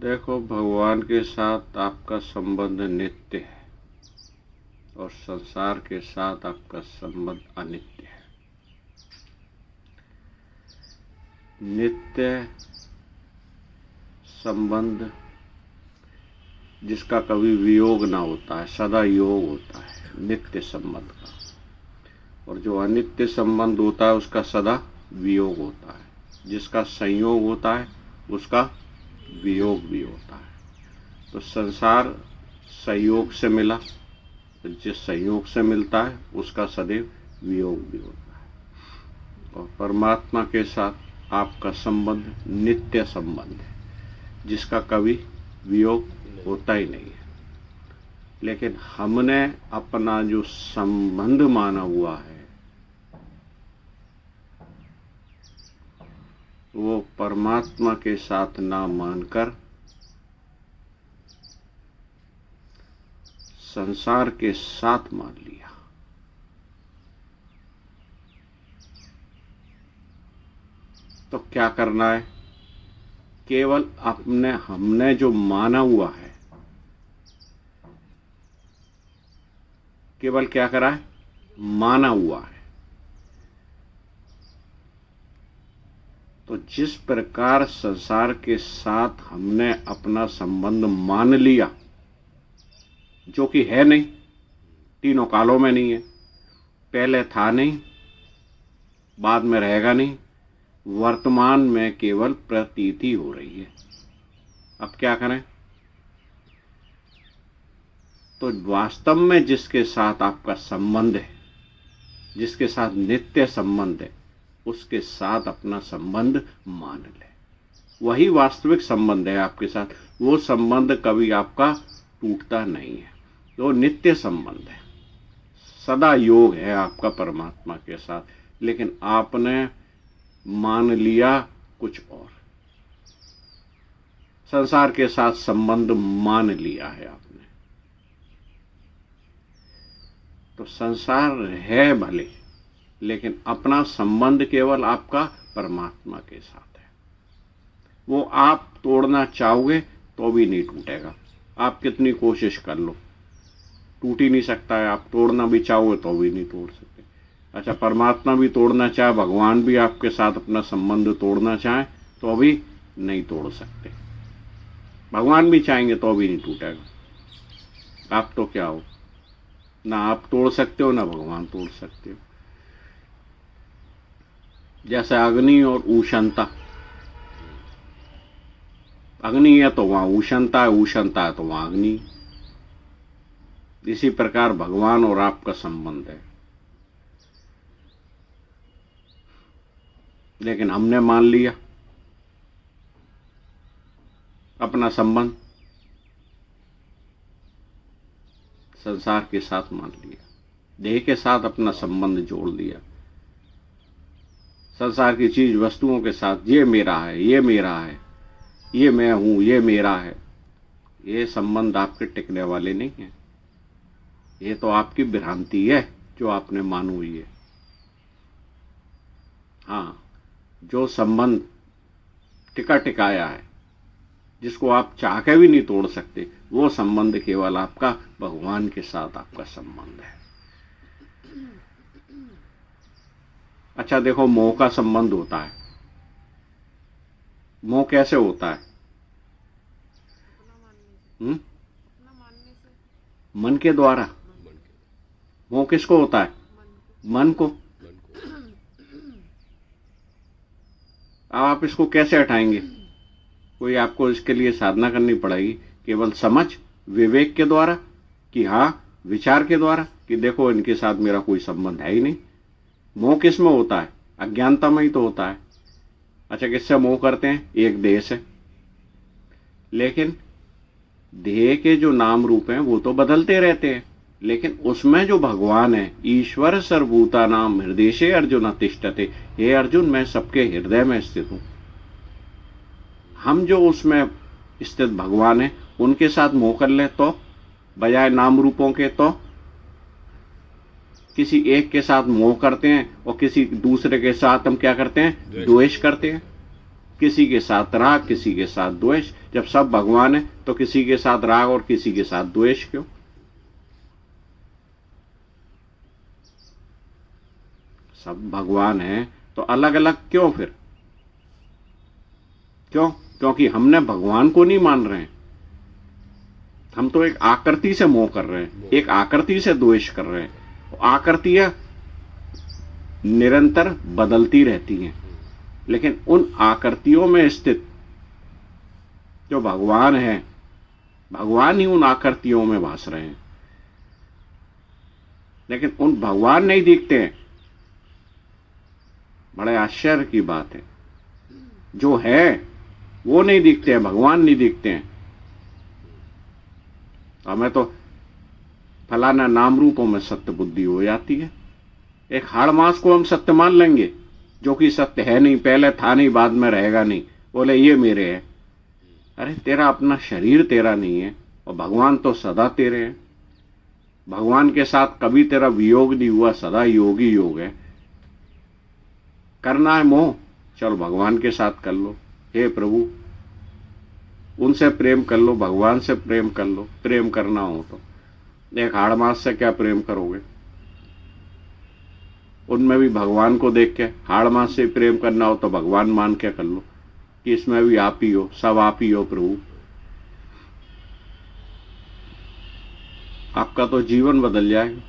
देखो, भगवान के साथ आपका संबंध नित्य है और संसार के साथ आपका संबंध अनित्य है। नित्य संबंध जिसका कभी वियोग ना होता है, सदा योग होता है नित्य संबंध का, और जो अनित्य संबंध होता है उसका सदा वियोग होता है। जिसका संयोग होता है उसका वियोग भी होता है। तो संसार संयोग से मिला, तो जिस संयोग से मिलता है उसका सदैव वियोग भी होता है। और परमात्मा के साथ आपका संबंध नित्य संबंध है, जिसका कभी वियोग होता ही नहीं है। लेकिन हमने अपना जो संबंध माना हुआ है वो परमात्मा के साथ ना मानकर संसार के साथ मान लिया। तो क्या करना है? केवल हमने जो माना हुआ है, केवल क्या करा है? माना हुआ है। तो जिस प्रकार संसार के साथ हमने अपना संबंध मान लिया, जो कि है नहीं, तीनों कालों में नहीं है, पहले था नहीं, बाद में रहेगा नहीं, वर्तमान में केवल प्रतीति हो रही है। अब क्या करें? तो वास्तव में जिसके साथ आपका संबंध है, जिसके साथ नित्य संबंध है, उसके साथ अपना संबंध मान ले। वही वास्तविक संबंध है आपके साथ। वो संबंध कभी आपका टूटता नहीं है, वो नित्य संबंध है, सदा योग है आपका परमात्मा के साथ। लेकिन आपने मान लिया कुछ और, संसार के साथ संबंध मान लिया है आपने। तो संसार है भले, लेकिन अपना संबंध केवल आपका परमात्मा के साथ है। वो आप तोड़ना चाहोगे तो भी नहीं टूटेगा, आप कितनी कोशिश कर लो, टूट ही नहीं सकता है। आप तोड़ना भी चाहोगे तो भी नहीं तोड़ सकते। अच्छा, परमात्मा भी तोड़ना चाहे, भगवान भी आपके साथ अपना संबंध तोड़ना चाहे तो भी नहीं तोड़ सकते। भगवान भी चाहेंगे तो भी नहीं टूटेगा। आप तो क्या हो, ना आप तोड़ सकते हो ना भगवान तोड़ सकते हो। जैसे अग्नि और उष्णता, अग्नि है तो वहां उष्णता है, उष्णता है तो वहां अग्नि। इसी प्रकार भगवान और आपका संबंध है। लेकिन हमने मान लिया अपना संबंध संसार के साथ मान लिया, देह के साथ अपना संबंध जोड़ लिया, संसार की चीज वस्तुओं के साथ। ये मेरा है, ये मेरा है, ये मैं हूं, ये मेरा है। ये संबंध आपके टिकने वाले नहीं है। ये तो आपकी भ्रांति है जो आपने मानी हुई है। हाँ, जो संबंध टिका टिकाया है, जिसको आप चाह के भी नहीं तोड़ सकते, वो संबंध केवल आपका भगवान के साथ आपका संबंध है। अच्छा देखो, मोह का संबंध होता है। मोह कैसे होता है? मन के द्वारा। मोह किसको होता है? मन को। अब आप इसको कैसे हटाएंगे? कोई आपको इसके लिए साधना करनी पड़ेगी, केवल समझ विवेक के द्वारा, कि हाँ, विचार के द्वारा कि देखो इनके साथ मेरा कोई संबंध है ही नहीं। मोह किस में होता है? अज्ञानता में ही तो होता है। अच्छा, किससे मोह करते हैं? एक देह से। लेकिन देह के जो नाम रूप हैं वो तो बदलते रहते हैं, लेकिन उसमें जो भगवान है, ईश्वर सर्वभूता नाम हृदय अर्जुन तिष्ठते। हे अर्जुन, मैं सबके हृदय में स्थित हूं। हम जो उसमें स्थित भगवान है उनके साथ मोह कर ले तो, बजाय नाम रूपों के, तो किसी एक के साथ मोह करते हैं और किसी दूसरे के साथ हम क्या करते हैं? द्वेष करते हैं। किसी के साथ राग, किसी के साथ द्वेष। जब सब भगवान है तो किसी के साथ राग और किसी के साथ द्वेष क्यों? सब भगवान है तो अलग अलग क्यों फिर? क्यों? क्योंकि हमने भगवान को नहीं मान रहे हैं। हम तो एक आकृति से मोह कर रहे हैं, एक आकृति से द्वेष कर रहे हैं। आकृतियां निरंतर बदलती रहती हैं, लेकिन उन आकृतियों में स्थित जो भगवान है, भगवान ही उन आकृतियों में भास रहे हैं, लेकिन उन भगवान नहीं दिखते हैं। बड़े आश्चर्य की बात है, जो है वो नहीं दिखते हैं, भगवान नहीं दिखते हैं। हमें तो फलाना नाम रूपों में सत्य बुद्धि हो जाती है। एक हाड़ मास को हम सत्य मान लेंगे, जो कि सत्य है नहीं, पहले था नहीं, बाद में रहेगा नहीं। बोले ये मेरे है। अरे तेरा अपना शरीर तेरा नहीं है, और भगवान तो सदा तेरे हैं। भगवान के साथ कभी तेरा वियोग नहीं हुआ, सदा योग ही योग है। करना है मोह, चलो भगवान के साथ कर लो। हे प्रभु, उनसे प्रेम कर लो, भगवान से प्रेम कर लो। प्रेम करना हो तो एक हाड़ मास से क्या प्रेम करोगे? उनमें भी भगवान को देख के हाड़ मास से प्रेम करना हो तो भगवान मान के कर लो कि इसमें भी आप ही हो, सब आप ही हो प्रभु। आपका तो जीवन बदल जाएगा।